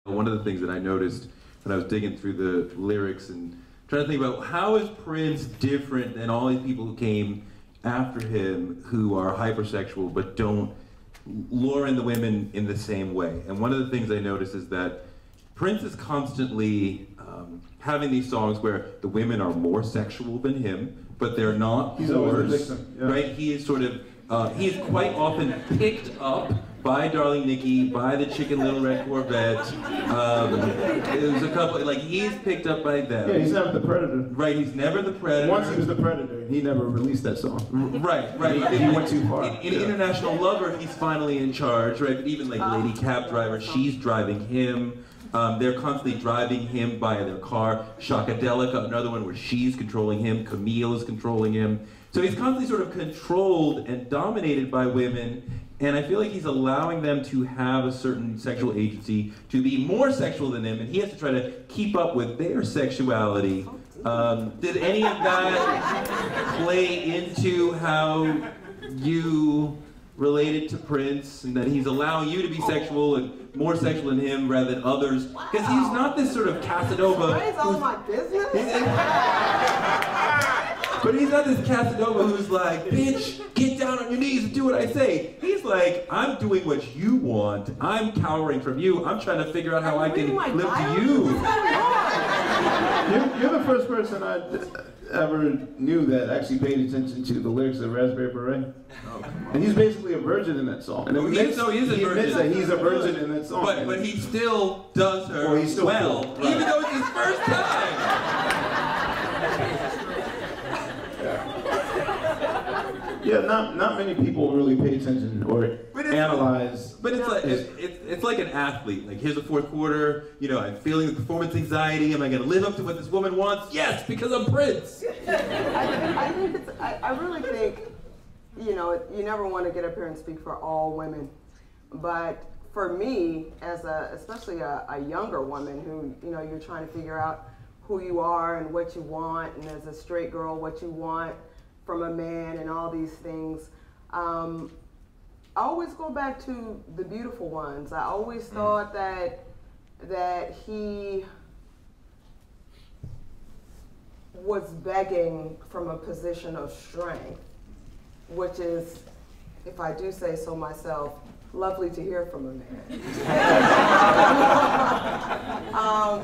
One of the things that I noticed when I was digging through the lyrics and trying to think about how is Prince different than all these people who came after him who are hypersexual but don't lure in the women in the same way. And one of the things I noticed is that Prince is constantly having these songs where the women are more sexual than him, but they're not He's always the victim, yeah. Right? He is sort of, he is quite often picked up by Darling Nikki, by the Chicken Little Red Corvette. There's a couple, like he's picked up by them. Yeah, he's never the predator. Right, he's never the predator. Once he was the predator, he never released that song. Right. He went too far. In International Lover, he's finally in charge, right? But even like Lady Cab Driver, she's driving him. They're constantly driving him by their car. Shockadelica, another one where she's controlling him. Camille is controlling him. So he's constantly sort of controlled and dominated by women. And I feel like he's allowing them to have a certain sexual agency, to be more sexual than him, and he has to try to keep up with their sexuality. Did any of that play into how you related to Prince, and that he's allowing you to be sexual and more sexual than him rather than others? Because he's not this sort of Casanova. That is all my business. But he's not this Casanova who's like, bitch, get down on your knees and do what I say. He's like, I'm doing what you want. I'm cowering from you. I'm trying to figure out how I can live to you. You're the first person I ever knew that actually paid attention to the lyrics of Raspberry Beret. And he's basically a virgin in that song. And he is a virgin. He admits that he's a virgin in that song. But he still does her well, cool. Right. Even though it's his first time. Yeah, not many people really pay attention or analyze. But it's like an athlete. Like, here's the fourth quarter. You know, I'm feeling the performance anxiety. Am I going to live up to what this woman wants? Yes, because I'm Prince. I really think, you know, you never want to get up here and speak for all women, but for me, as especially a younger woman who, you know, you're trying to figure out who you are and what you want, and as a straight girl, what you want from a man and all these things. I always go back to the beautiful ones. I always thought that he was begging from a position of strength, which is, if I do say so myself, lovely to hear from a man.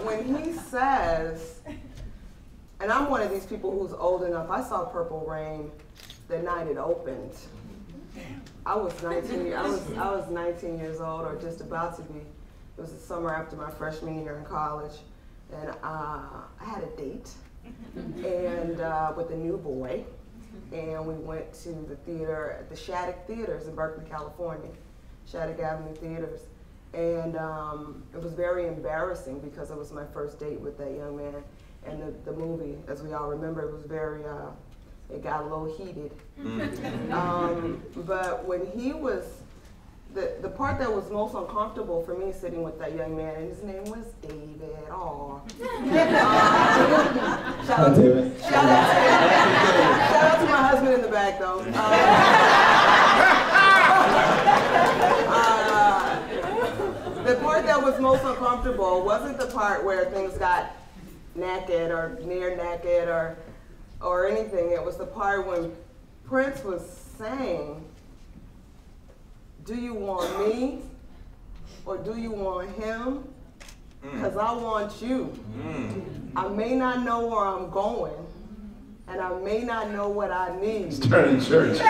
When he says, and I'm one of these people who's old enough, I saw Purple Rain the night it opened. I was 19 years old, or just about to be. It was the summer after my freshman year in college, and I had a date and with a new boy, and we went to the theater at the Saadiq Theaters in Berkeley, California, Saadiq Avenue Theaters, and it was very embarrassing because it was my first date with that young man, and the movie, as we all remember, it was very, it got a little heated. But when he was, the part that was most uncomfortable for me sitting with that young man, and his name was David. Aw. Shout out to my husband in the back, though. The part that was most uncomfortable wasn't the part where things got naked or near naked or anything. It was the part when Prince was saying, do you want me or do you want him? Because I want you. I may not know where I'm going, and I may not know what I need. It's turning church.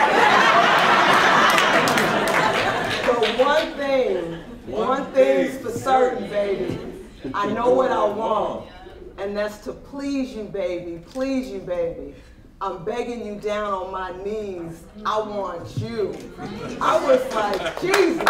But one thing's for certain, baby. I know what I want, and that's to please you, baby. Please you, baby. I'm begging you down on my knees. I want you. I was like, Jesus.